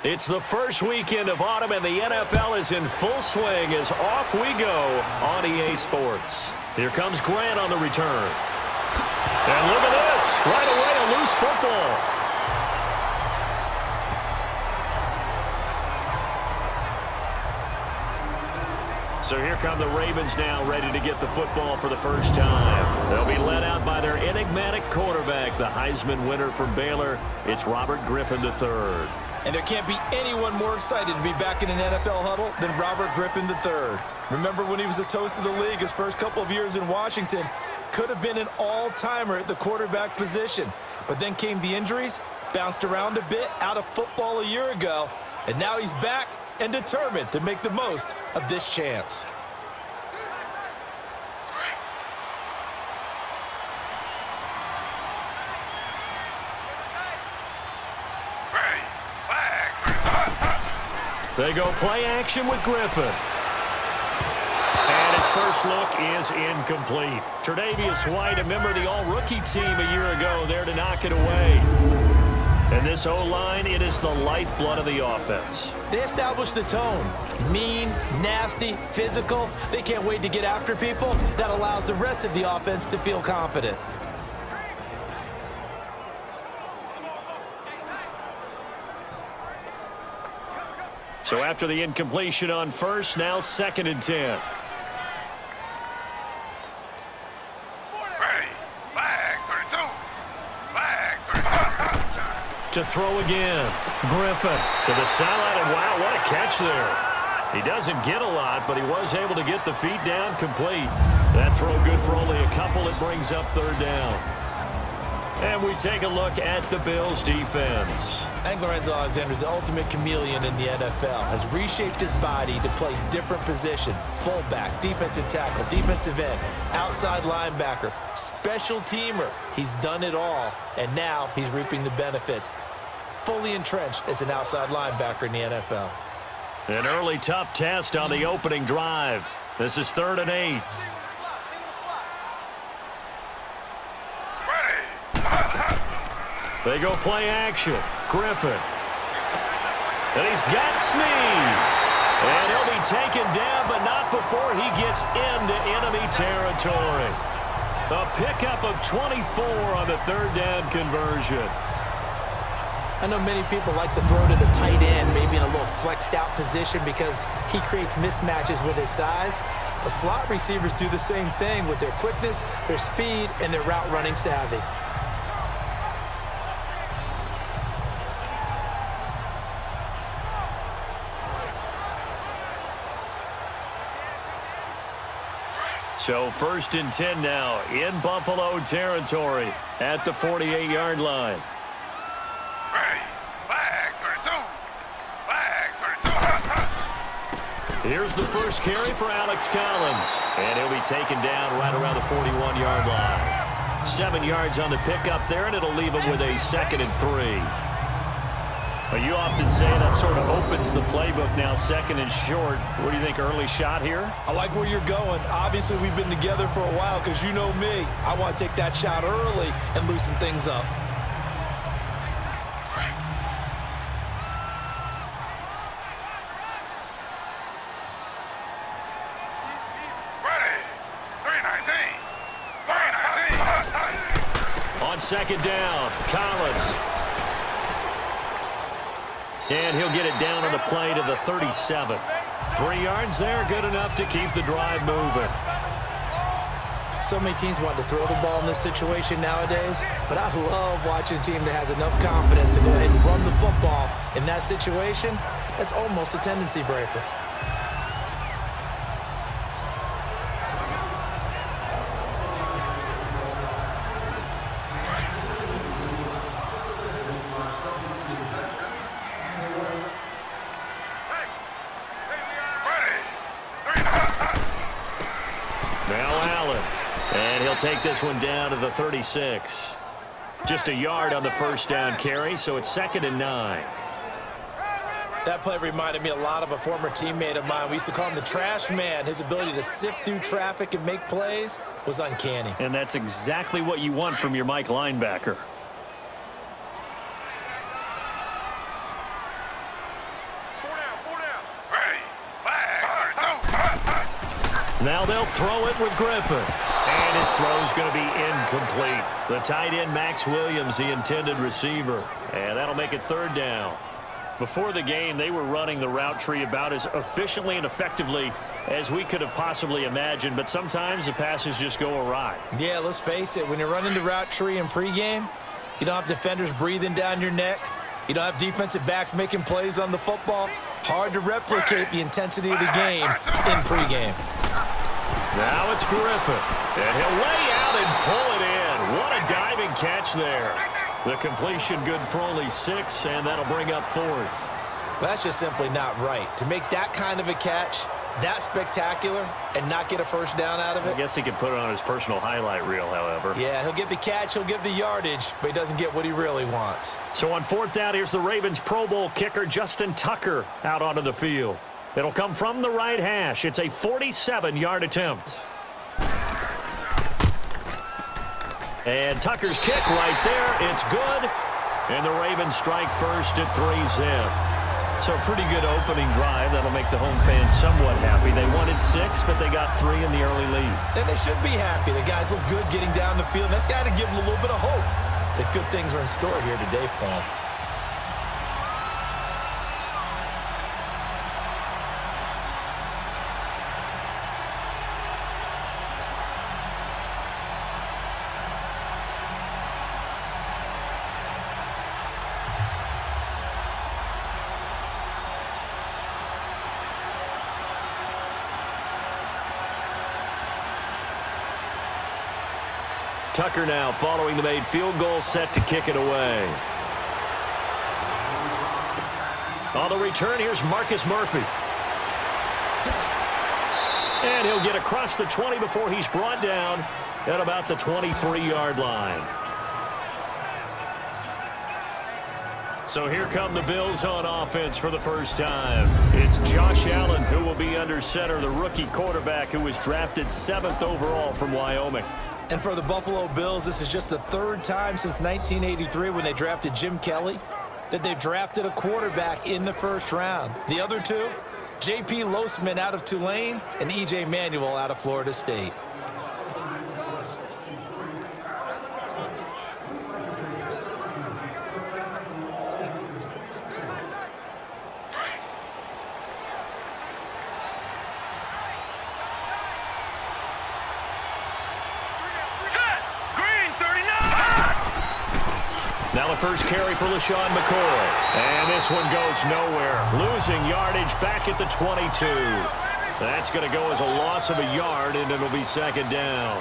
It's the first weekend of autumn, and the NFL is in full swing as off we go on EA Sports. Here comes Grant on the return. And look at this. Right away, a loose football. So here come the Ravens now, ready to get the football for the first time. They'll be led out by their enigmatic quarterback, the Heisman winner from Baylor. It's Robert Griffin III. And there can't be anyone more excited to be back in an NFL huddle than Robert Griffin III. Remember when he was the toast of the league his first couple of years in Washington? Could have been an all-timer at the quarterback position. But then came the injuries, bounced around a bit out of football a year ago, and now he's back and determined to make the most of this chance. They go play action with Griffin. And his first look is incomplete. Tre'Davious White, a member of the all-rookie team a year ago, there to knock it away. And this O-line, it is the lifeblood of the offense. They established the tone. Mean, nasty, physical. They can't wait to get after people. That allows the rest of the offense to feel confident. So after the incompletion on first, now 2nd and 10. To throw again. Griffin to the sideline, and wow, what a catch there. He doesn't get a lot, but he was able to get the feet down complete. That throw good for only a couple. It brings up 3rd down. And we take a look at the Bills' defense. And Lorenzo Alexander is the ultimate chameleon in the NFL. Has reshaped his body to play different positions. Fullback, defensive tackle, defensive end, outside linebacker, special teamer. He's done it all, and now he's reaping the benefits. Fully entrenched as an outside linebacker in the NFL. An early tough test on the opening drive. This is 3rd and 8. They go play action. Griffin. And he's got Snead. And he'll be taken down, but not before he gets into enemy territory. A pickup of 24 on the 3rd down conversion. I know many people like to throw to the tight end, maybe in a little flexed out position because he creates mismatches with his size. But slot receivers do the same thing with their quickness, their speed, and their route running savvy. So 1st and 10 now in Buffalo territory at the 48-yard line. Here's the first carry for Alex Collins. And he'll be taken down right around the 41-yard line. 7 yards on the pickup there, and it'll leave him with a 2nd and 3. Well, you often say that sort of opens the playbook now, 2nd and short. What do you think, early shot here? I like where you're going. Obviously, we've been together for a while because you know me. I want to take that shot early and loosen things up. On 2nd down, Collins. And he'll get it down on the play to the 37. 3 yards there, good enough to keep the drive moving. So many teams want to throw the ball in this situation nowadays, but I love watching a team that has enough confidence to go ahead and run the football in that situation. That's almost a tendency breaker. Take this one down to the 36. Just a yard on the 1st down carry, so it's 2nd and 9. That play reminded me a lot of a former teammate of mine. We used to call him the trash man. His ability to sift through traffic and make plays was uncanny. And that's exactly what you want from your Mike linebacker. Now they'll throw it with Griffin. And his throw's going to be incomplete. The tight end, Max Williams, the intended receiver. And that'll make it 3rd down. Before the game, they were running the route tree about as efficiently and effectively as we could have possibly imagined. But sometimes the passes just go awry. Yeah, let's face it. When you're running the route tree in pregame, you don't have defenders breathing down your neck. You don't have defensive backs making plays on the football. Hard to replicate the intensity of the game in pregame. Now it's Griffin. And he'll lay out and pull it in. What a diving catch there. The completion good for only 6, and that'll bring up 4th. Well, that's just simply not right. To make that kind of a catch, that spectacular, and not get a first down out of it. I guess he could put it on his personal highlight reel, however. Yeah, he'll get the catch, he'll get the yardage, but he doesn't get what he really wants. So on 4th down, here's the Ravens Pro Bowl kicker, Justin Tucker, out onto the field. It'll come from the right hash. It's a 47-yard attempt. And Tucker's kick right there. It's good. And the Ravens strike first at 3-zip. So a pretty good opening drive. That'll make the home fans somewhat happy. They wanted 6, but they got 3 in the early lead. And they should be happy. The guys look good getting down the field. That's got to give them a little bit of hope that good things are in store here today for them. Tucker now following the made field goal, set to kick it away. On the return, here's Marcus Murphy. And he'll get across the 20 before he's brought down at about the 23-yard line. So here come the Bills on offense for the first time. It's Josh Allen who will be under center, the rookie quarterback who was drafted 7th overall from Wyoming. And for the Buffalo Bills, this is just the 3rd time since 1983 when they drafted Jim Kelly that they drafted a quarterback in the 1st round. The other 2, J.P. Losman out of Tulane and E.J. Manuel out of Florida State. Now the first carry for LaShawn McCoy. And this one goes nowhere. Losing yardage back at the 22. That's going to go as a loss of a yard, and it'll be 2nd down.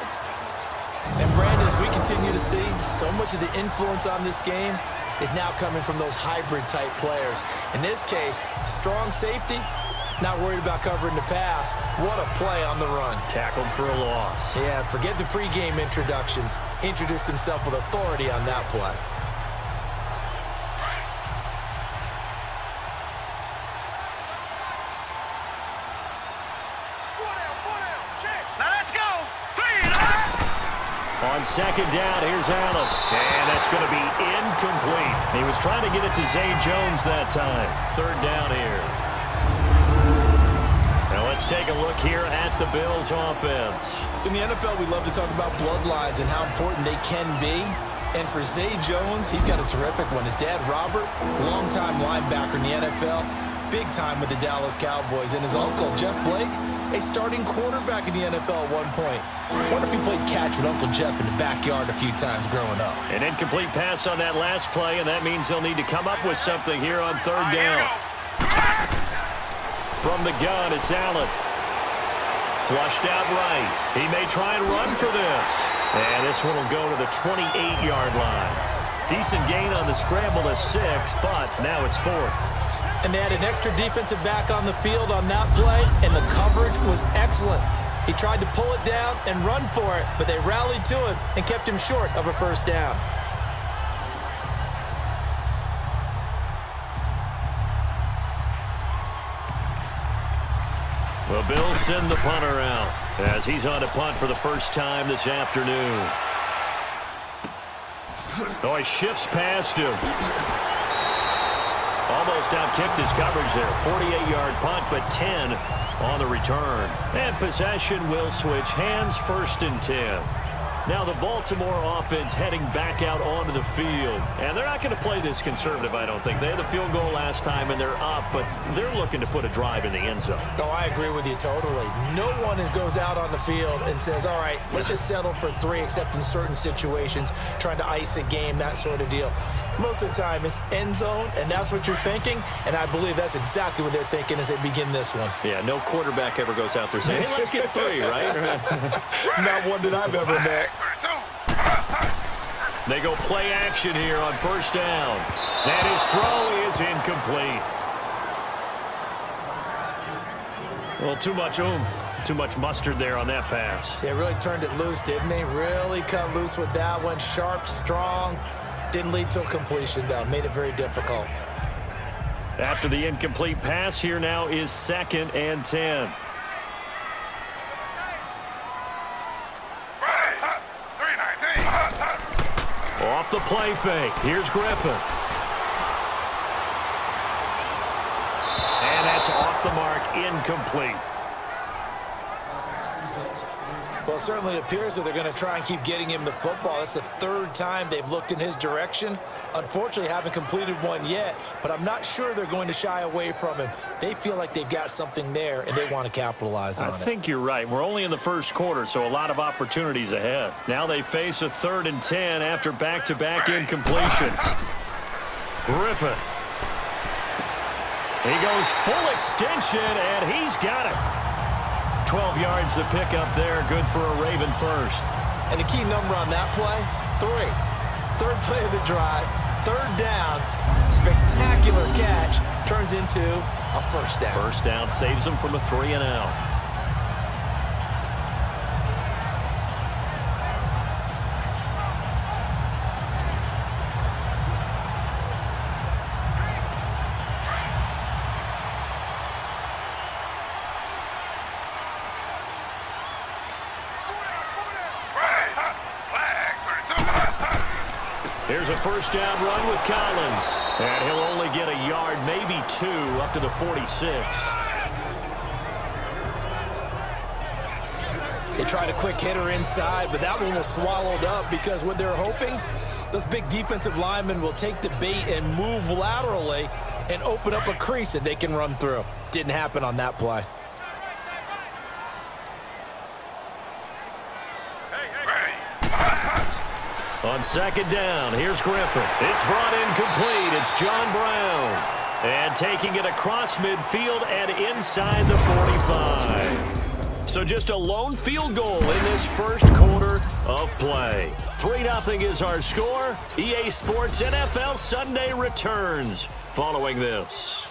And Brandon, as we continue to see, so much of the influence on this game is now coming from those hybrid-type players. In this case, strong safety, not worried about covering the pass. What a play on the run. Tackled for a loss. Yeah, forget the pregame introductions. Introduced himself with authority on that play. On 2nd down, here's Allen. And that's going to be incomplete. He was trying to get it to Zay Jones that time. 3rd down here. Now let's take a look here at the Bills' offense. In the NFL, we love to talk about bloodlines and how important they can be. And for Zay Jones, he's got a terrific one. His dad, Robert, longtime linebacker in the NFL, big time with the Dallas Cowboys. And his uncle, Jeff Blake, a starting quarterback in the NFL at one point. I wonder if he played catch with Uncle Jeff in the backyard a few times growing up. An incomplete pass on that last play, and that means they'll need to come up with something here on 3rd down. From the gun, it's Allen. Flushed out right. He may try and run for this. And this one will go to the 28-yard line. Decent gain on the scramble to 6, but now it's 4th. And they had an extra defensive back on the field on that play, and the coverage was excellent. He tried to pull it down and run for it, but they rallied to him and kept him short of a 1st down. The Bills send the punter out as he's on to punt for the first time this afternoon. Oh, he shifts past him. almost outkicked his coverage there. 48-yard punt, but 10 on the return. And possession will switch hands, 1st and 10. Now the Baltimore offense heading back out onto the field. And they're not going to play this conservative, I don't think. They had the field goal last time, and they're up, but they're looking to put a drive in the end zone. Oh, I agree with you totally. No one goes out on the field and says, all right, let's just settle for 3, except in certain situations, trying to ice a game, that sort of deal. Most of the time, it's end zone, and that's what you're thinking, and I believe that's exactly what they're thinking as they begin this one. Yeah, no quarterback ever goes out there saying, hey, let's get 3, right? Not one that I've ever met. They go play action here on 1st down, and his throw is incomplete. Well, too much oomph, too much mustard there on that pass. They really turned it loose, didn't they? Really cut loose with that one. Sharp, strong. Didn't lead to a completion, though. Made it very difficult. After the incomplete pass, here now is 2nd and 10. Off the play fake. Here's Griffin. And that's off the mark, incomplete. Well, certainly it appears that they're going to try and keep getting him the football. That's the 3rd time they've looked in his direction. Unfortunately, haven't completed one yet, but I'm not sure they're going to shy away from him. They feel like they've got something there, and they want to capitalize on it. I think you're right. We're only in the 1st quarter, so a lot of opportunities ahead. Now they face a 3rd and 10 after back-to-back incompletions. Griffin. He goes full extension, and he's got it. 12 yards to pick up there. Good for a Raven first. And the key number on that play, 3. 3rd play of the drive, 3rd down. Spectacular catch turns into a 1st down. 1st down saves them from a 3 and out. Here's a 1st down run with Collins. And he'll only get a yard, maybe 2, up to the 46. They tried a quick hitter inside, but that one was swallowed up because what they're hoping, those big defensive linemen will take the bait and move laterally and open up a crease that they can run through. Didn't happen on that play. On 2nd down, here's Griffin. It's brought in complete. It's John Brown. And taking it across midfield and inside the 45. So just a lone field goal in this 1st quarter of play. 3-0 is our score. EA Sports NFL Sunday returns following this.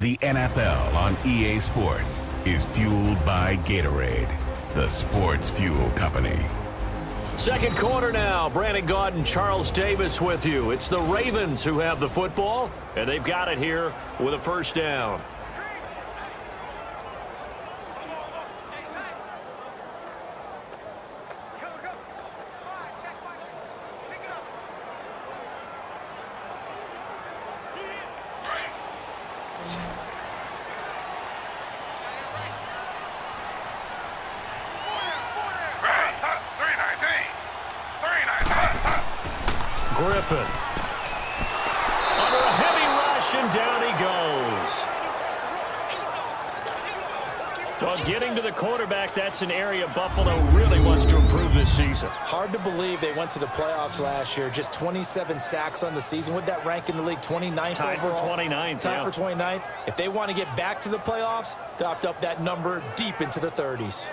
The NFL on EA Sports is fueled by Gatorade, the sports fuel company. 2nd quarter now. Brandon Gaudin, Charles Davis with you. It's the Ravens who have the football, and they've got it here with a 1st down. Griffin. Under a heavy rush, and down he goes. Well, getting to the quarterback, that's an area Buffalo really wants to improve this season. Hard to believe they went to the playoffs last year. Just 27 sacks on the season. Would that rank in the league? 29th Tied overall? for 29th, Tied for 29th. If they want to get back to the playoffs, they'll have to up that number deep into the 30s.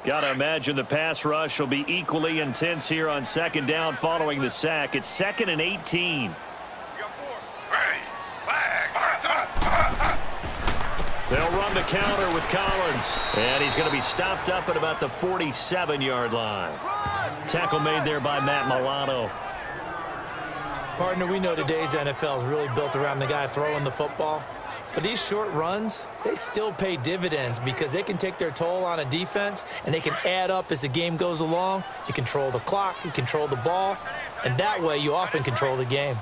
Got to imagine the pass rush will be equally intense here on 2nd down following the sack. It's 2nd and 18. They'll run the counter with Collins. And he's going to be stopped up at about the 47-yard line. Tackle made there by Matt Milano. Partner, we know today's NFL is really built around the guy throwing the football. But these short runs, they still pay dividends because they can take their toll on a defense and they can add up as the game goes along. You control the clock, you control the ball, and that way you often control the game.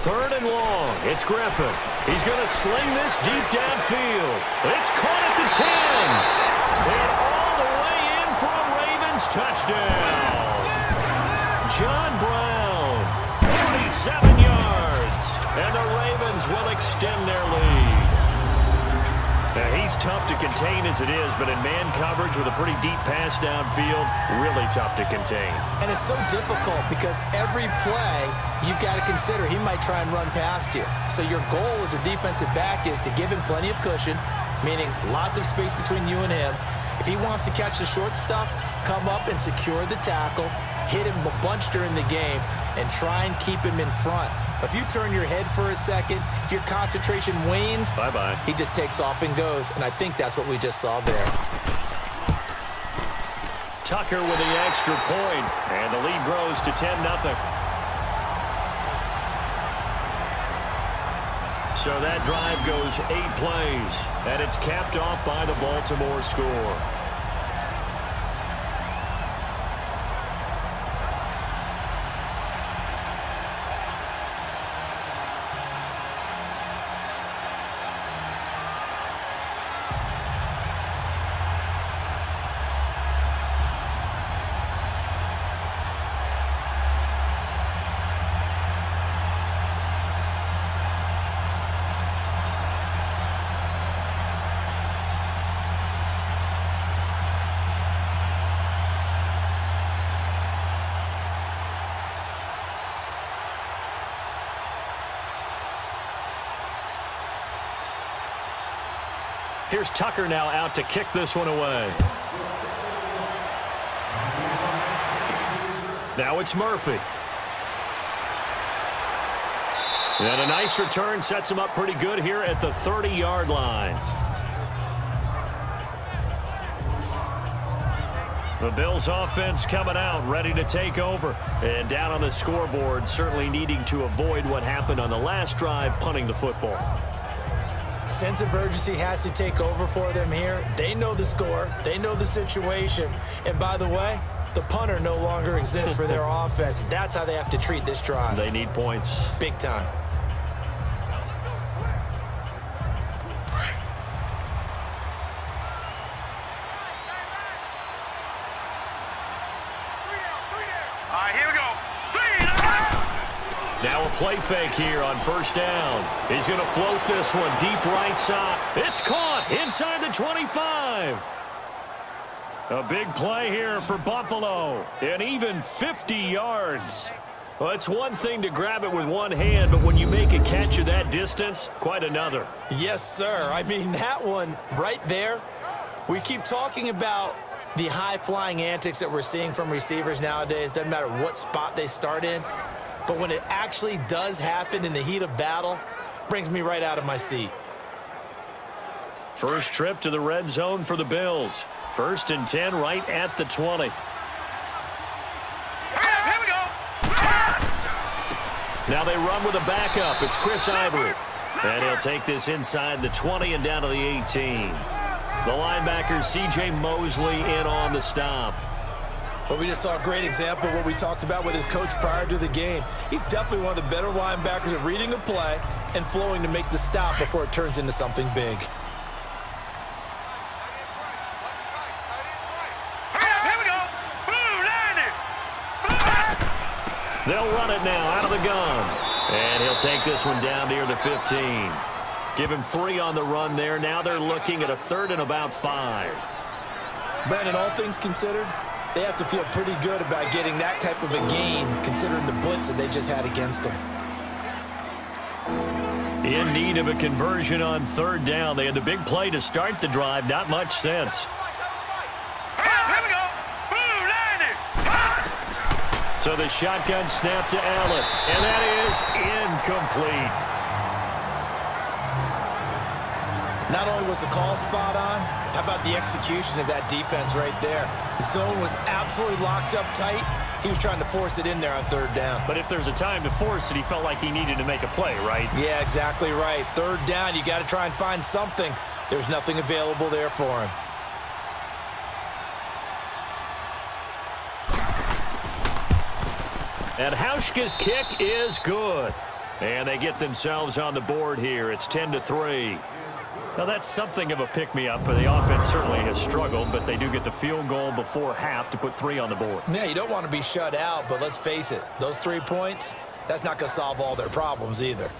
Third and long. It's Griffin. He's going to sling this deep downfield. It's caught at the 10. And all the way in for a Ravens touchdown. John Brown, 47 yards. And the Ravens will extend their lead. Now, he's tough to contain as it is, but in man coverage with a pretty deep pass downfield, really tough to contain. And it's so difficult because every play you've got to consider he might try and run past you. So your goal as a defensive back is to give him plenty of cushion, meaning lots of space between you and him. If he wants to catch the short stuff, come up and secure the tackle, hit him a bunch during the game, and try and keep him in front. If you turn your head for a second, if your concentration wanes, bye-bye. He just takes off and goes, and I think that's what we just saw there. Tucker with the extra point, and the lead grows to 10-0. So that drive goes 8 plays, and it's capped off by the Baltimore score. Here's Tucker now out to kick this one away. Now it's Murphy. And a nice return sets him up pretty good here at the 30-yard line. The Bills offense coming out, ready to take over. And down on the scoreboard, certainly needing to avoid what happened on the last drive, punting the football. Sense of urgency has to take over for them here. They know the score. They know the situation. And by the way, the punter no longer exists for their offense. That's how they have to treat this drive. They need points. Big time. Now a play fake here on first down. He's going to float this one deep right side. It's caught inside the 25. A big play here for Buffalo. And even 50 yards. Well, it's one thing to grab it with one hand, but when you make a catch of that distance, quite another. Yes, sir. I mean, that one right there, we keep talking about the high-flying antics that we're seeing from receivers nowadays. Doesn't matter what spot they start in. But when it actually does happen in the heat of battle, brings me right out of my seat. First trip to the red zone for the Bills. 1st and 10 right at the 20. Here we go. Now they run with a backup. It's Chris Ivory. And he'll take this inside the 20 and down to the 18. The linebacker, C.J. Mosley, in on the stop. But we just saw a great example of what we talked about with his coach prior to the game. He's definitely one of the better linebackers at reading a play and flowing to make the stop before it turns into something big. Here we go. They'll run it now out of the gun. And he'll take this one down near the 15. Give him 3 on the run there. Now they're looking at a 3rd and about 5. Brandon, all things considered, they have to feel pretty good about getting that type of a gain, considering the blitz that they just had against them. In need of a conversion on 3rd down. They had the big play to start the drive. Not much sense. Here we go. So the shotgun snap to Allen. And that is incomplete. Not only was the call spot on, how about the execution of that defense right there? The zone was absolutely locked up tight. He was trying to force it in there on third down. But if there's a time to force it, he felt like he needed to make a play, right? Yeah, exactly right. Third down, you got to try and find something. There's nothing available there for him. And Hauschka's kick is good. And they get themselves on the board here. It's 10-3. Now, that's something of a pick-me-up. The offense certainly has struggled, but they do get the field goal before half to put 3 on the board. Yeah, you don't want to be shut out, but let's face it. Those 3 points, that's not going to solve all their problems either.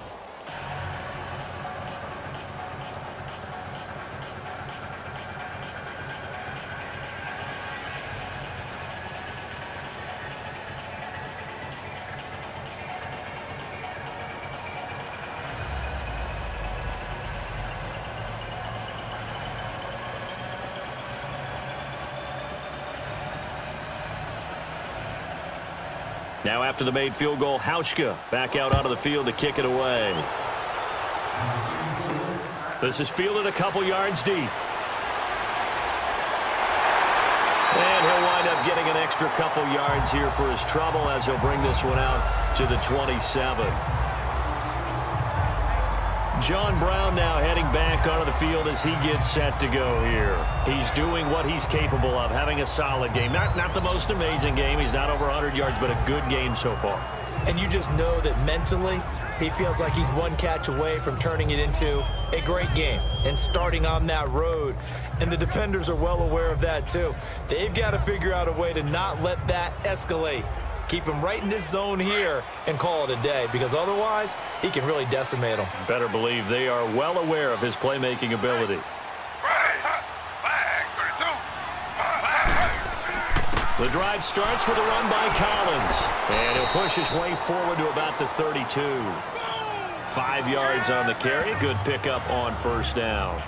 Now after the made field goal, Hauschka back out onto the field to kick it away. This is fielded a couple yards deep. And he'll wind up getting an extra couple yards here for his trouble as he'll bring this one out to the 27. John Brown now heading back onto the field as he gets set to go here. He's doing what he's capable of, having a solid game. Not the most amazing game. He's not over 100 yards, but a good game so far. And you just know that mentally, he feels like he's one catch away from turning it into a great game and starting on that road. And the defenders are well aware of that too. They've got to figure out a way to not let that escalate. Keep him right in this zone here and call it a day, because otherwise he can really decimate them. Better believe they are well aware of his playmaking ability. The drive starts with a run by Collins, and he'll push his way forward to about the 32. 5 yards on the carry. Good pickup on first down.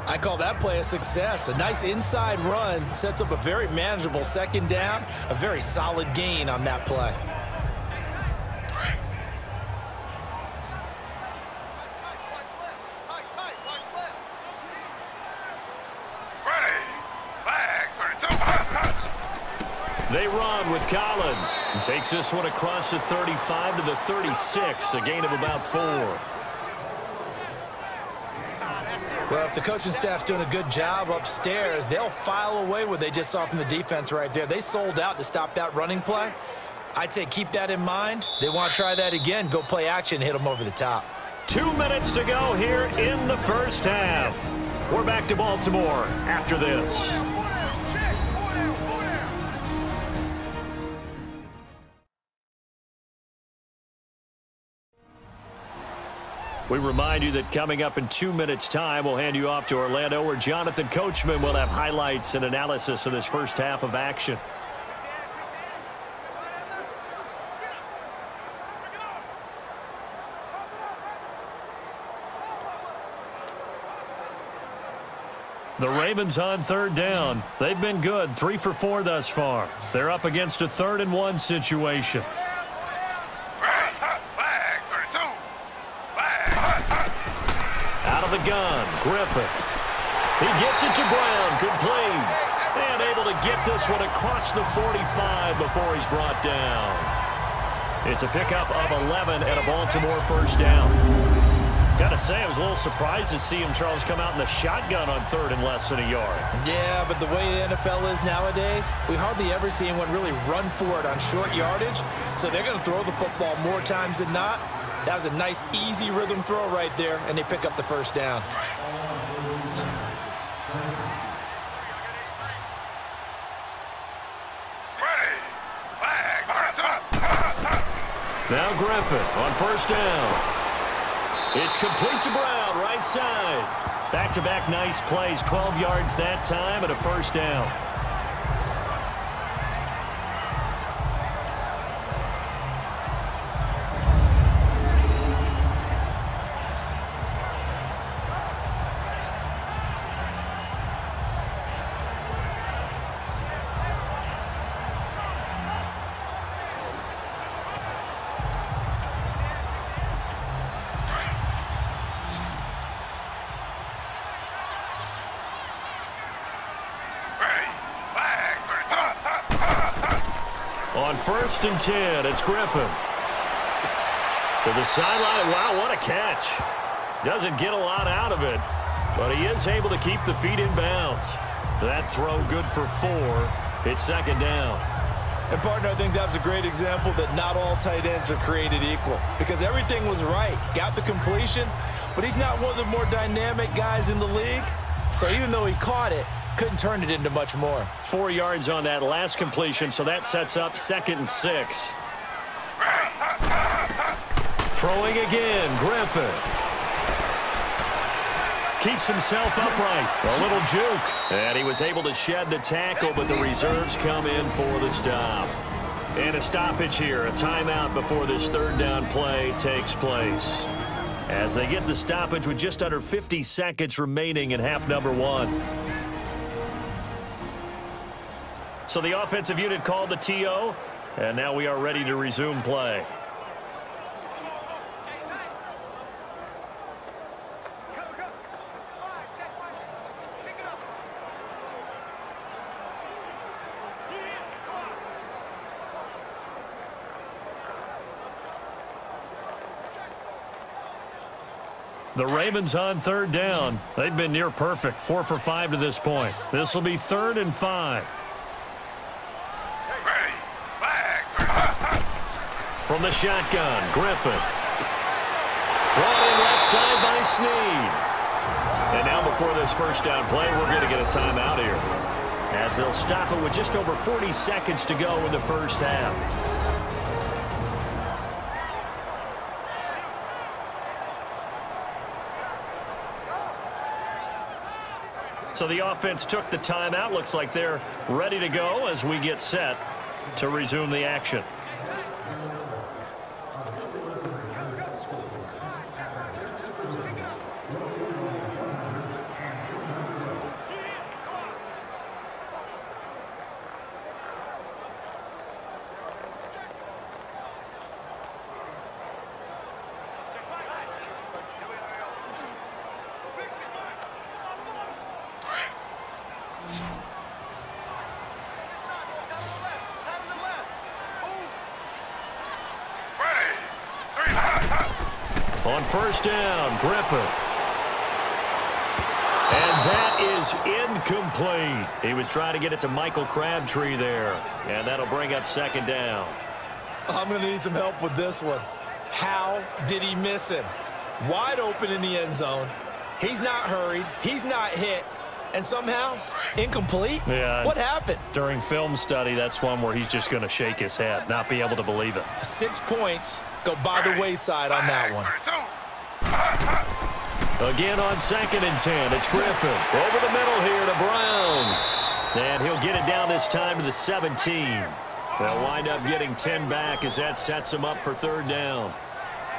I call that play a success. A nice inside run sets up a very manageable second down. A very solid gain on that play. They run with Collins. And takes this one across the 35 to the 36. A gain of about 4. Well, if the coaching staff's doing a good job upstairs, they'll file away what they just saw from the defense right there. They sold out to stop that running play. I'd say keep that in mind. They want to try that again. Go play action, hit them over the top. 2 minutes to go here in the first half. We're back to Baltimore after this. We remind you that coming up in 2 minutes' time, we'll hand you off to Orlando, where Jonathan Coachman will have highlights and analysis of this first half of action. The Ravens on third down. They've been good, 3 for 4 thus far. They're up against a 3rd-and-1 situation. Out of the gun, Griffin. He gets it to Brown, complete. And able to get this one across the 45 before he's brought down. It's a pickup of 11 and a Baltimore first down. Got to say, I was a little surprised to see him, Charles, come out in the shotgun on 3rd and less than a yard. Yeah, but the way the NFL is nowadays, we hardly ever see anyone really run for it on short yardage. So they're going to throw the football more times than not. That was a nice, easy rhythm throw right there, and they pick up the first down. Now Griffin on first down. It's complete to Brown, right side. Back-to-back nice plays, 12 yards that time and a first down. On 1st and 10, it's Griffin. To the sideline. Wow, what a catch. Doesn't get a lot out of it, but he is able to keep the feet in bounds. That throw good for 4. It's 2nd down. And, partner, I think that was a great example that not all tight ends are created equal because everything was right. Got the completion, but he's not one of the more dynamic guys in the league. So even though he caught it, couldn't turn it into much more. 4 yards on that last completion, so that sets up 2nd and 6. Throwing again, Griffin. Keeps himself upright. A little juke. And he was able to shed the tackle, but the reserves come in for the stop. And a stoppage here, a timeout before this 3rd down play takes place. As they get the stoppage with just under 50 seconds remaining in half number 1. So the offensive unit called the TO, and now we are ready to resume play. The Ravens on 3rd down. They've been near perfect, 4 for 5 to this point. This will be 3rd and 5. From the shotgun, Griffin. Brought in left side by Snead. And now before this 1st down play, we're going to get a timeout here, as they'll stop it with just over 40 seconds to go in the 1st half. So the offense took the timeout. Looks like they're ready to go as we get set to resume the action. On 1st down, Griffin. And that is incomplete. He was trying to get it to Michael Crabtree there. And that'll bring up 2nd down. I'm going to need some help with this one. How did he miss him? Wide open in the end zone. He's not hurried. He's not hit. And somehow, incomplete? Yeah. What happened? During film study, that's one where he's just going to shake his head, not be able to believe it. 6 points go by the wayside on that one. Again on 2nd and 10, it's Griffin. Over the middle here to Brown. And he'll get it down this time to the 17. They'll wind up getting 10 back as that sets him up for 3rd down.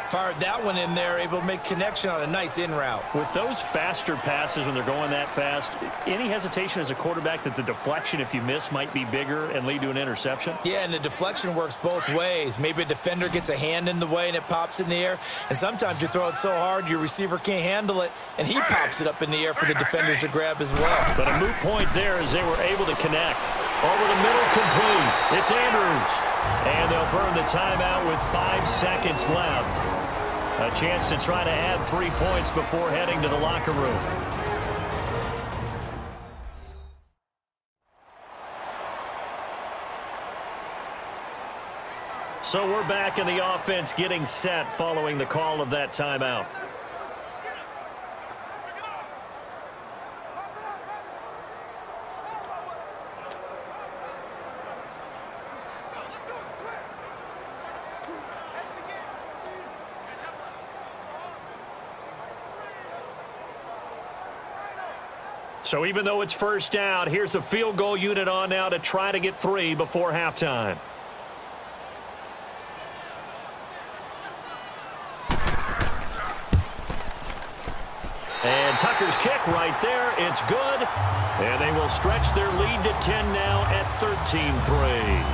Fired that one in there, able to make connection on a nice in route. With those faster passes when they're going that fast, any hesitation as a quarterback that the deflection, if you miss, might be bigger and lead to an interception? Yeah, and the deflection works both ways. Maybe a defender gets a hand in the way and it pops in the air. And sometimes you throw it so hard your receiver can't handle it, and he pops it up in the air for the defenders to grab as well. But a moot point there as they were able to connect. Over the middle, complete. It's Andrews. And they'll burn the timeout with 5 seconds left. A chance to try to add 3 points before heading to the locker room. So we're back in the offense getting set following the call of that timeout. So even though it's 1st down, here's the field goal unit on now to try to get 3 before halftime. And Tucker's kick right there. It's good. And they will stretch their lead to 10 now at 13-3.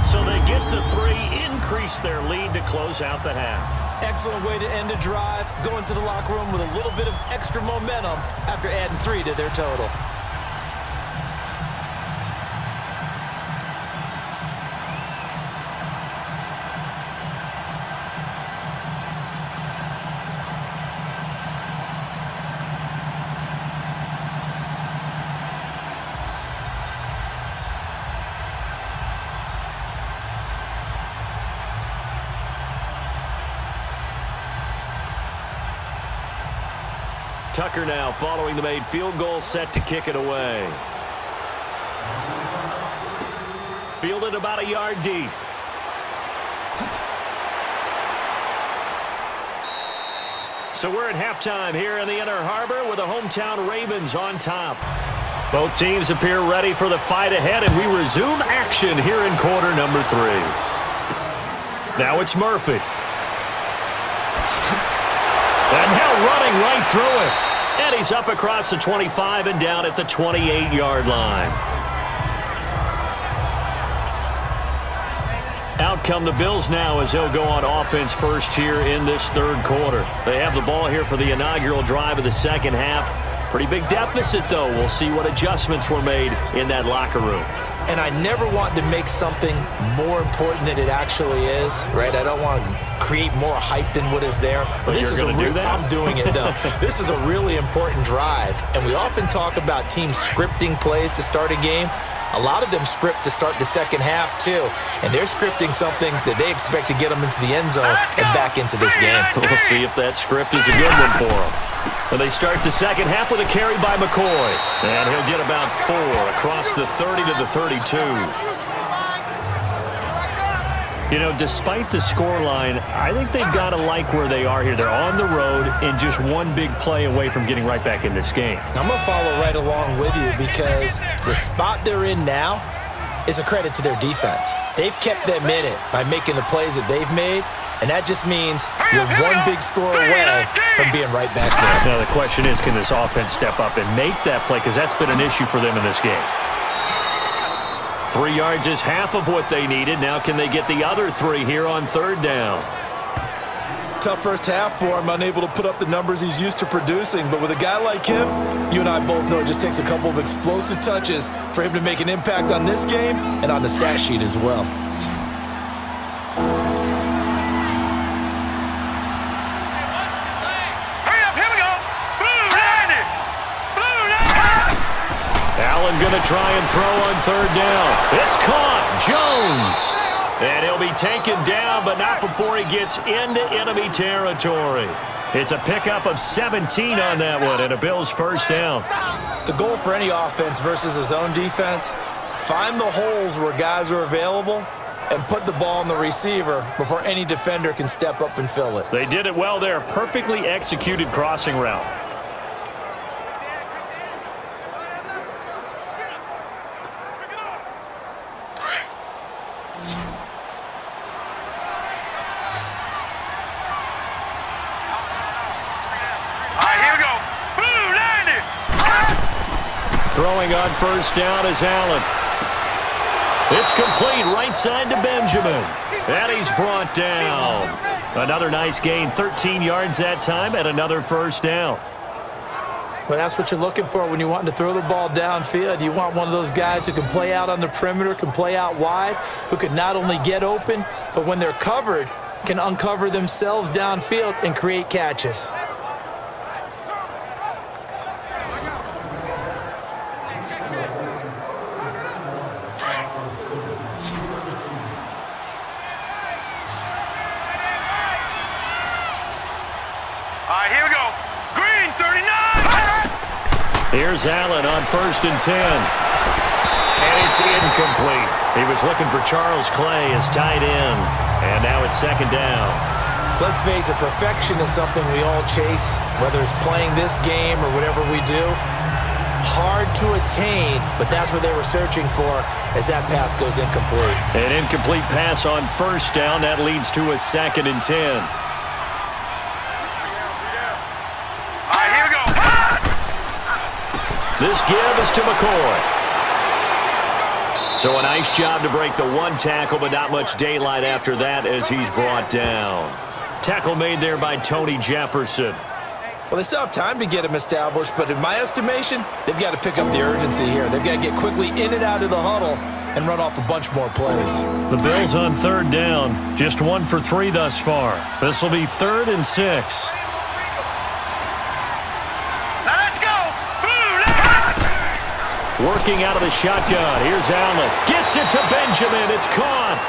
So they get the 3, increase their lead to close out the half. Excellent way to end a drive, going to the locker room with a little bit of extra momentum after adding 3 to their total. Tucker now following the made field goal, set to kick it away. Fielded about a yard deep. So we're at halftime here in the Inner Harbor with the hometown Ravens on top. Both teams appear ready for the fight ahead, and we resume action here in quarter number 3. Now it's Murphy. And now running right through it. And he's up across the 25 and down at the 28-yard line. Out come the Bills now as they'll go on offense first here in this third quarter. They have the ball here for the inaugural drive of the second half. Pretty big deficit, though. We'll see what adjustments were made in that locker room. And I never want to make something more important than it actually is, right? I don't want to create more hype than what is there. But this is a real, I'm doing it, though. This is a really important drive. And we often talk about teams scripting plays to start a game. A lot of them script to start the second half, too. And they're scripting something that they expect to get them into the end zone and back into this game. We'll see if that script is a good one for them. And they start the second half with a carry by McCoy. And he'll get about 4 across the 30 to the 32. You know, despite the scoreline, I think they've got to like where they are here. They're on the road and just one big play away from getting right back in this game. I'm going to follow right along with you because the spot they're in now is a credit to their defense. They've kept them in it by making the plays that they've made, and that just means you're one big score away from being right back there. Now the question is, can this offense step up and make that play? Because that's been an issue for them in this game. 3 yards is half of what they needed. Now can they get the other 3 here on third down? Tough first half for him, unable to put up the numbers he's used to producing. But with a guy like him, you and I both know it just takes a couple of explosive touches for him to make an impact on this game and on the stat sheet as well. Going to try and throw on third down. It's caught. Jones. And he'll be taken down, but not before he gets into enemy territory. It's a pickup of 17 on that one and a Bills first down. The goal for any offense versus his own defense, find the holes where guys are available and put the ball on the receiver before any defender can step up and fill it. They did it well there. Perfectly executed crossing route. Throwing on first down is Allen. It's complete right side to Benjamin. And he's brought down. Another nice gain, 13 yards that time, and another first down. Well, that's what you're looking for when you're wanting to throw the ball downfield. You want one of those guys who can play out on the perimeter, can play out wide, who can not only get open, but when they're covered, can uncover themselves downfield and create catches. Here's Allen on 1st and 10. And it's incomplete. He was looking for Charles Clay as tight end. And now it's second down. Let's face it, perfection is something we all chase, whether it's playing this game or whatever we do. Hard to attain, but that's what they were searching for as that pass goes incomplete. An incomplete pass on first down. That leads to a 2nd and 10. This give is to McCoy. So a nice job to break the one tackle, but not much daylight after that as he's brought down. Tackle made there by Tony Jefferson. Well, they still have time to get him established, but in my estimation, they've got to pick up the urgency here. They've got to get quickly in and out of the huddle and run off a bunch more plays. The Bills on third down, just 1 for 3 thus far. This will be 3rd and 6. Working out of the shotgun. Here's Allen. Gets it to Benjamin. It's caught.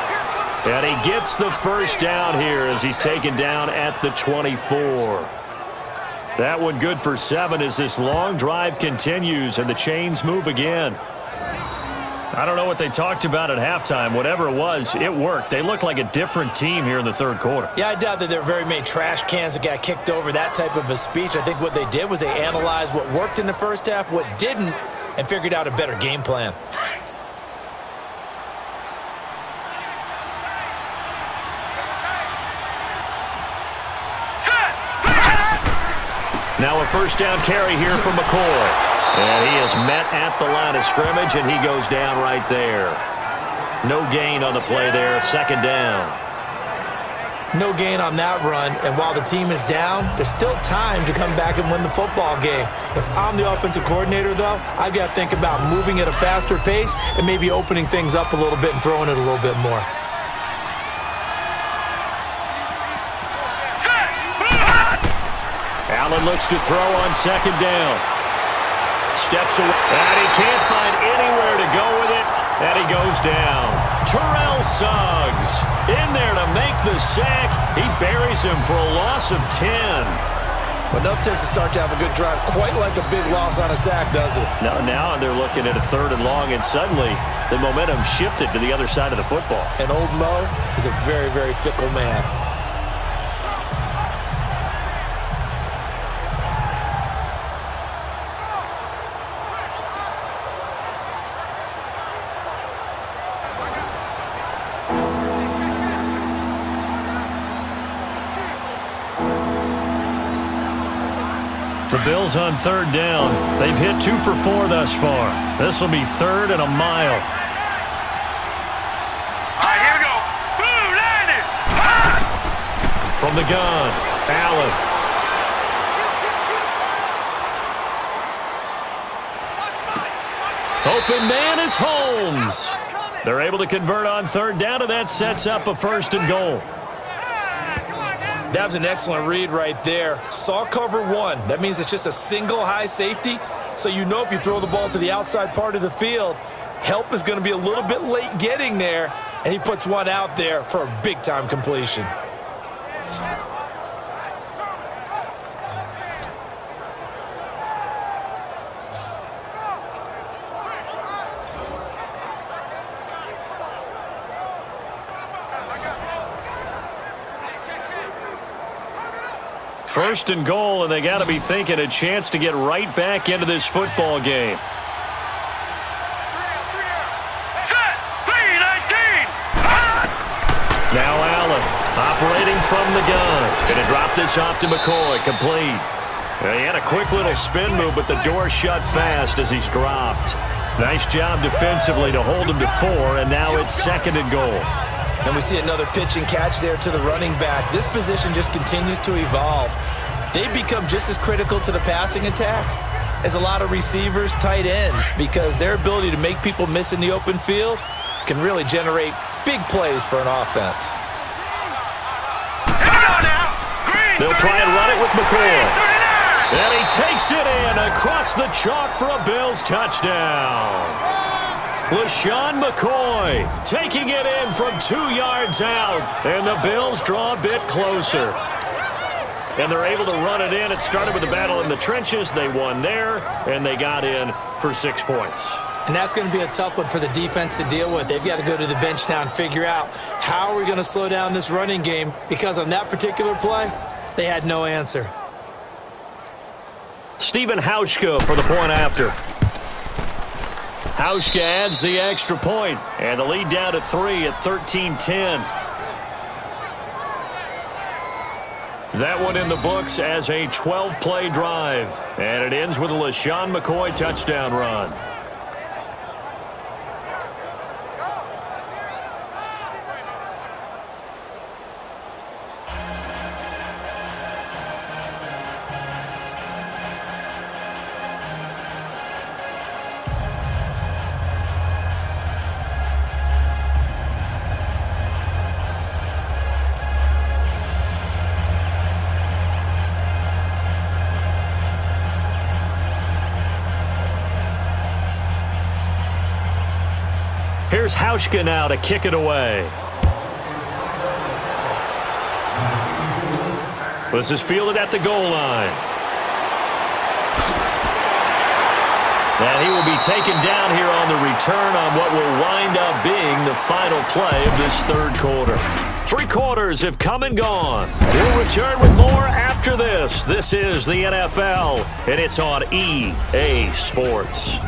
And he gets the first down here as he's taken down at the 24. That one good for 7 as this long drive continues and the chains move again. I don't know what they talked about at halftime. Whatever it was, it worked. They look like a different team here in the third quarter. Yeah, I doubt that there were very many trash cans that got kicked over, that type of a speech. I think what they did was they analyzed what worked in the first half, what didn't, and figured out a better game plan. Now a first down carry here from McCoy. And he is met at the line of scrimmage, and he goes down right there. No gain on the play there, second down. No gain on that run, and while the team is down, there's still time to come back and win the football game. If I'm the offensive coordinator, though, I've got to think about moving at a faster pace and maybe opening things up a little bit and throwing it a little bit more. Allen looks to throw on second down. Steps away, and he can't find anywhere to go with it, and he goes down. Terrell Suggs in there to make the sack. He buries him for a loss of 10. But enough takes to start to have a good drive, quite like a big loss on a sack, does it? Now they're looking at a 3rd and long, and suddenly the momentum shifted to the other side of the football. And old Mo is a very, very fickle man. The Bills on 3rd down. They've hit 2 for 4 thus far. This will be 3rd and a mile. All right, here we go. Boom, landed. Ah! From the gun, Allen. Open man is Holmes. They're able to convert on 3rd down, and that sets up a 1st and goal. That was an excellent read right there. Saw cover 1. That means it's just a single high safety. So you know if you throw the ball to the outside part of the field, help is going to be a little bit late getting there. And he puts one out there for a big-time completion. First and goal, and they got to be thinking a chance to get right back into this football game. Set. 3-19. Now Allen operating from the gun. Going to drop this off to McCoy. Complete. He had a quick little spin move, but the door shut fast as he's dropped. Nice job defensively to hold him to 4, and now it's 2nd and goal. And we see another pitch and catch there to the running back. This position just continues to evolve. They become just as critical to the passing attack as a lot of receivers, tight ends, because their ability to make people miss in the open field can really generate big plays for an offense. They'll try and run it with McCoy. And he takes it in across the chalk for a Bills touchdown. LaShawn McCoy taking it in from 2 yards out, and the Bills draw a bit closer. And they're able to run it in. It started with a battle in the trenches. They won there, and they got in for 6 points. And that's going to be a tough one for the defense to deal with. They've got to go to the bench now and figure out how are we going to slow down this running game, because on that particular play, they had no answer. Stephen Hauschka for the point after. Hauschka adds the extra point, and the lead down to 3 at 13-10. That one in the books as a 12-play drive, and it ends with a LaShawn McCoy touchdown run. Here's Hauschka now to kick it away. This is fielded at the goal line. And he will be taken down here on the return on what will wind up being the final play of this third quarter. 3 quarters have come and gone. We'll return with more after this. This is the NFL, and it's on EA Sports.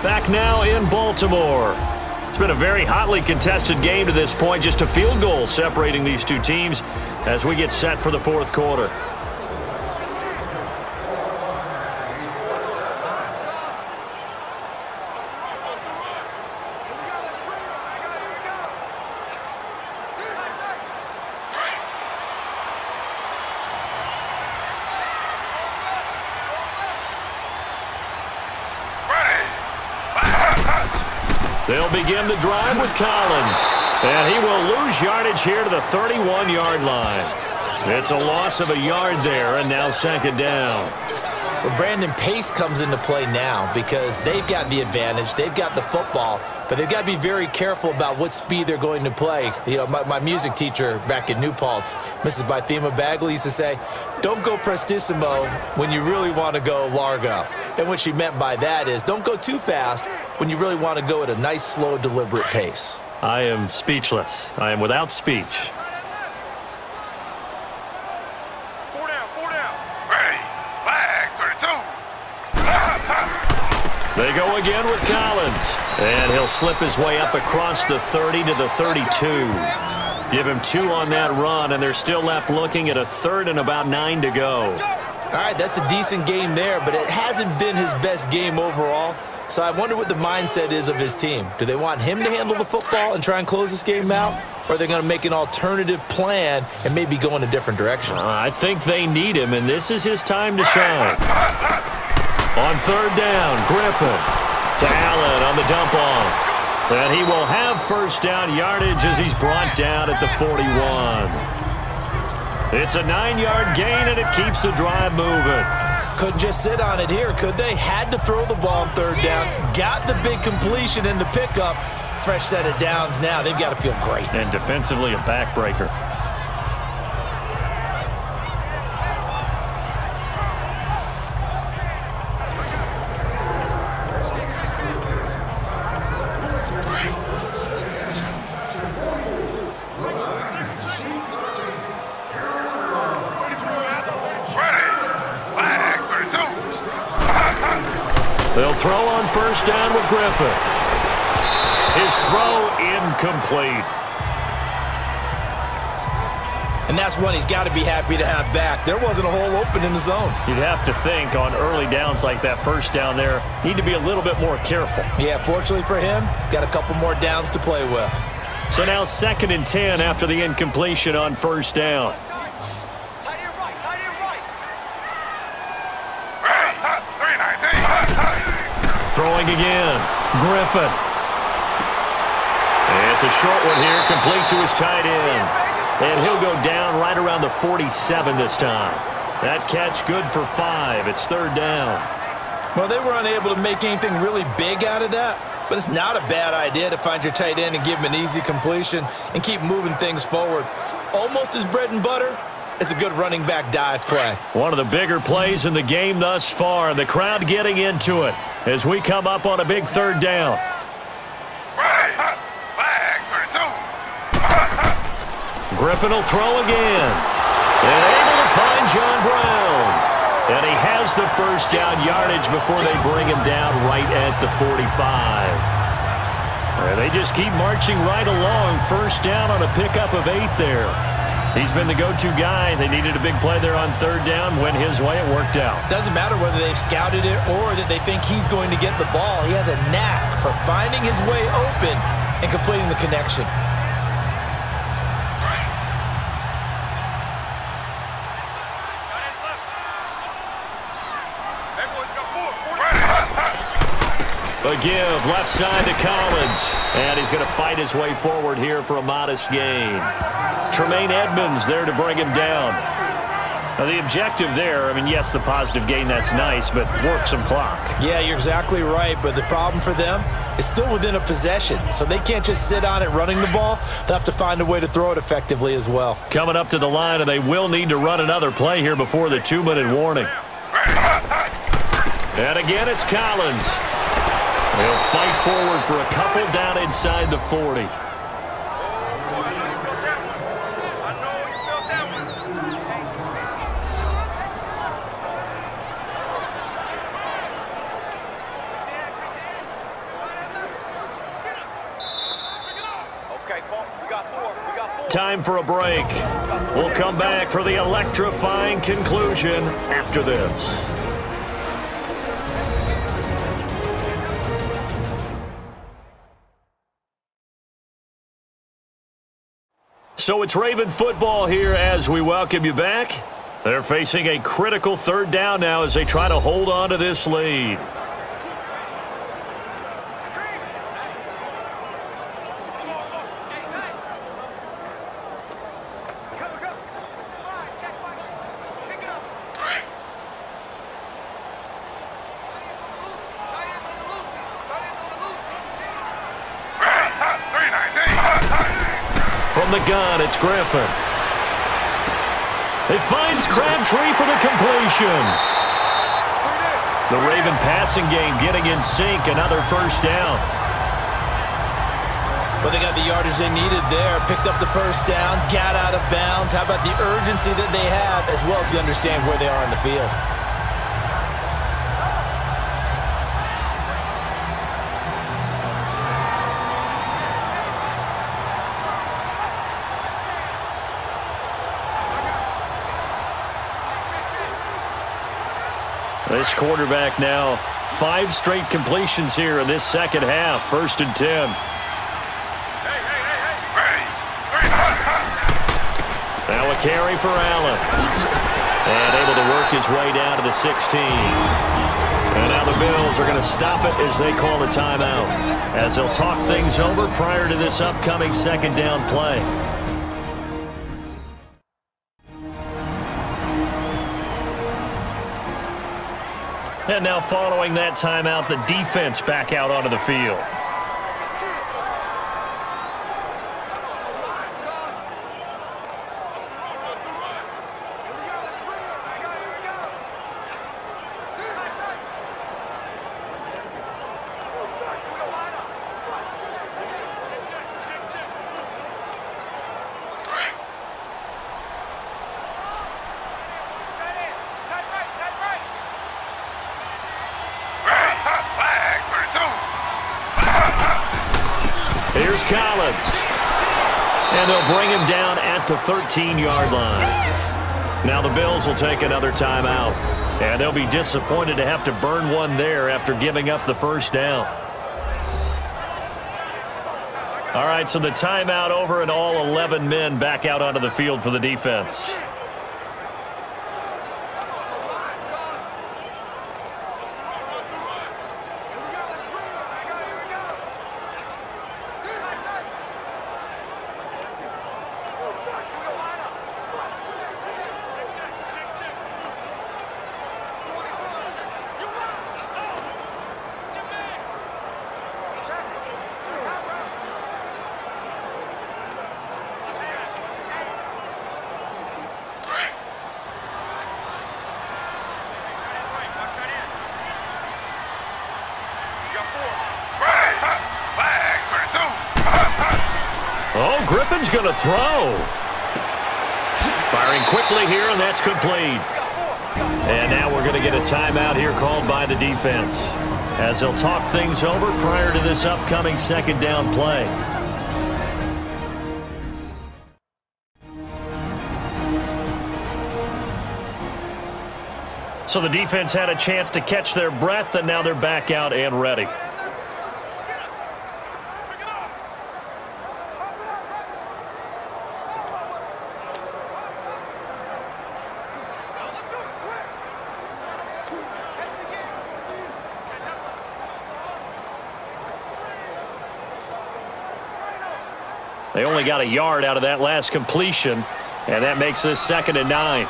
Back now in Baltimore. It's been a very hotly contested game to this point. Just a field goal separating these two teams as we get set for the fourth quarter. They'll begin the drive with Collins. And he will lose yardage here to the 31-yard line. It's a loss of a yard there, and now second down. Well, Brandon, pace comes into play now because they've got the advantage. They've got the football, but they've got to be very careful about what speed they're going to play. You know, my music teacher back in New Paltz, Mrs. Bythema Bagley, used to say, don't go prestissimo when you really want to go largo. And what she meant by that is don't go too fast when you really want to go at a nice, slow, deliberate pace. I am speechless. I am without speech. They go again with Collins. And he'll slip his way up across the 30 to the 32. Give him 2 on that run, and they're still left looking at a third and about 9 to go. All right, that's a decent game there, but it hasn't been his best game overall. So I wonder what the mindset is of his team. Do they want him to handle the football and try and close this game out? Or are they going to make an alternative plan and maybe go in a different direction? I think they need him, and this is his time to shine. On third down, Griffin to Allen on the dump off. And he will have first down yardage as he's brought down at the 41. It's a 9-yard gain, and it keeps the drive moving. Couldn't just sit on it here, could they? Had to throw the ball on third down. Got the big completion in the pickup. Fresh set of downs now. They've got to feel great. And defensively, a backbreaker. They'll throw on first down with Griffin. His throw incomplete. And that's one he's got to be happy to have back. There wasn't a hole open in the zone. You'd have to think on early downs like that first down there, need to be a little bit more careful. Yeah, fortunately for him, got a couple more downs to play with. So now 2nd and 10 after the incompletion on first down. Throwing again, Griffin. It's a short one here, complete to his tight end. And he'll go down right around the 47 this time. That catch good for 5. It's third down. Well, they were unable to make anything really big out of that, but it's not a bad idea to find your tight end and give him an easy completion and keep moving things forward. Almost his bread and butter. It's a good running back dive play. One of the bigger plays in the game thus far. The crowd getting into it as we come up on a big third down. Griffin will throw again. And able to find John Brown. And he has the first down yardage before they bring him down right at the 45. And they just keep marching right along. First down on a pickup of 8 there. He's been the go-to guy. They needed a big play there on third down. Went his way. It worked out. Doesn't matter whether they've scouted it or that they think he's going to get the ball. He has a knack for finding his way open and completing the connection. A give left side to Collins. And he's going to fight his way forward here for a modest gain. Tremaine Edmonds there to bring him down. Now, the objective there, I mean, yes, the positive gain, that's nice, but work some clock. Yeah, you're exactly right, but the problem for them is still within a possession, so they can't just sit on it running the ball. They'll have to find a way to throw it effectively as well. Coming up to the line, and they will need to run another play here before the 2-minute warning. And again, it's Collins. They'll fight forward for a couple down inside the 40. Time for a break. We'll come back for the electrifying conclusion after this. So it's Raven football here as we welcome you back. They're facing a critical third down now as they try to hold on to this lead. From the gun, it's Griffin. It finds Crabtree for the completion. The Raven passing game getting in sync, another first down. Well, they got the yardage they needed there, picked up the first down, got out of bounds. How about the urgency that they have, as well as to understand where they are in the field? This quarterback now 5 straight completions here in this second half. 1st and 10. Now a carry for Allen. And able to work his way down to the 16. And now the Bills are going to stop it as they call a timeout, as they'll talk things over prior to this upcoming second down play. And now following that timeout, the defense back out onto the field. Here's Collins. And they'll bring him down at the 13-yard line. Now the Bills will take another timeout. And they'll be disappointed to have to burn one there after giving up the first down. All right, so the timeout over and all 11 men back out onto the field for the defense. Oh, Griffin's going to throw. Firing quickly here, and that's complete. And now we're going to get a timeout here called by the defense, as they'll talk things over prior to this upcoming second down play. So the defense had a chance to catch their breath, and now they're back out and ready. They only got a yard out of that last completion, and that makes this 2nd and 9.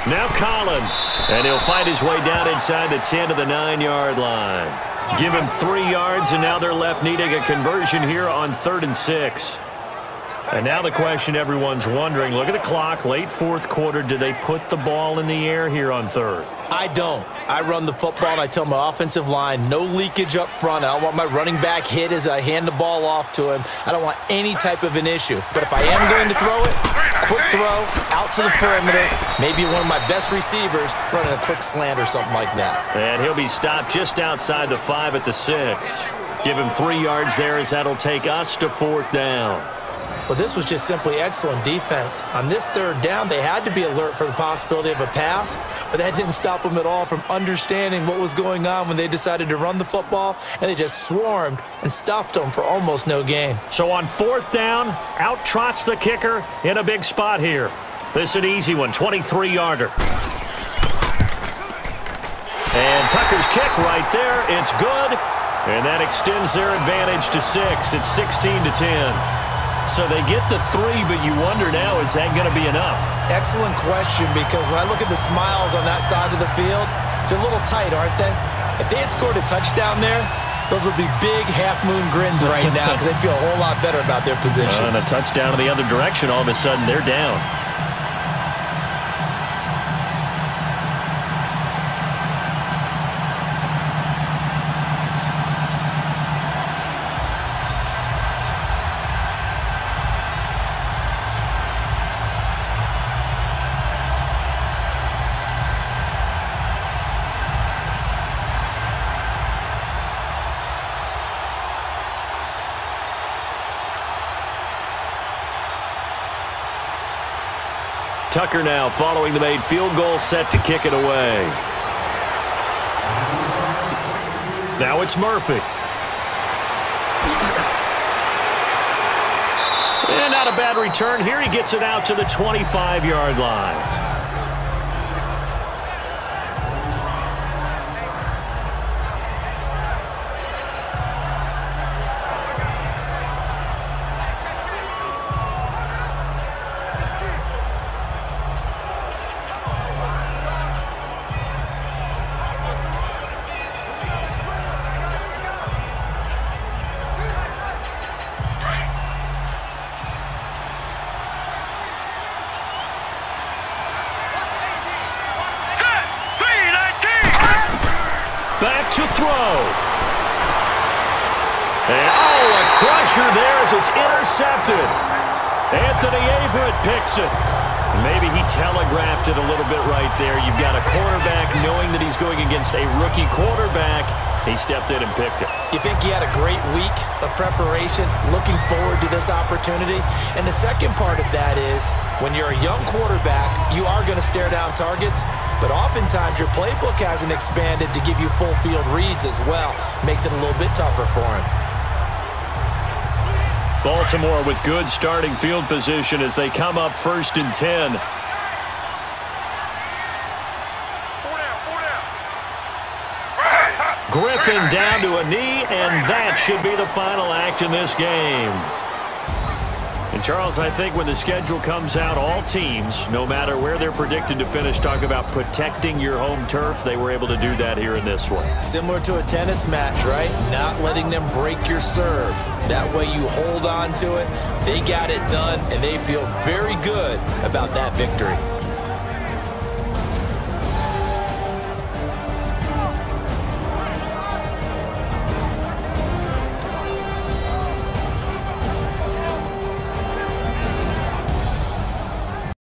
Now Collins, and he'll find his way down inside the 10 to the 9-yard line. Give him 3 yards, and now they're left needing a conversion here on 3rd and 6. And now the question everyone's wondering, look at the clock, late 4th quarter, do they put the ball in the air here on 3rd? I don't. I run the football, and I tell my offensive line, no leakage up front. I don't want my running back hit as I hand the ball off to him. I don't want any type of an issue. But if I am going to throw it, quick throw, out to the perimeter, maybe one of my best receivers running a quick slant or something like that. And he'll be stopped just outside the 5 at the 6. Give him 3 yards there as that'll take us to 4th down. Well, this was just simply excellent defense. On this 3rd down, they had to be alert for the possibility of a pass, but that didn't stop them at all from understanding what was going on when they decided to run the football, and they just swarmed and stuffed them for almost no gain. So on 4th down, out trots the kicker in a big spot here. This is an easy one, 23-yarder. And Tucker's kick right there, it's good, and that extends their advantage to 6. It's 16-10. So they get the 3, but you wonder now, is that going to be enough? Excellent question, because when I look at the smiles on that side of the field, they're a little tight, aren't they? If they had scored a touchdown there, those would be big half-moon grins right now because they feel a whole lot better about their position. And a touchdown in the other direction, all of a sudden they're down. Tucker now following the made field goal, set to kick it away. Now it's Murphy. And not a bad return here. He gets it out to the 25-yard line. Back to throw. And, a crusher there as it's intercepted. Anthony Averett picks it. Maybe he telegraphed it a little bit right there. You've got a quarterback knowing that he's going against a rookie quarterback. He stepped in and picked it. You think he had a great week of preparation, looking forward to this opportunity? And the second part of that is, when you're a young quarterback, you are going to stare down targets, but oftentimes your playbook hasn't expanded to give you full field reads as well. Makes it a little bit tougher for him. Baltimore with good starting field position as they come up 1st and 10. Griffin down to a knee, and that should be the final act in this game. And, Charles, I think when the schedule comes out, all teams, no matter where they're predicted to finish, talk about protecting your home turf. They were able to do that here in this one. Similar to a tennis match, right? Not letting them break your serve. That way you hold on to it. They got it done, and they feel very good about that victory.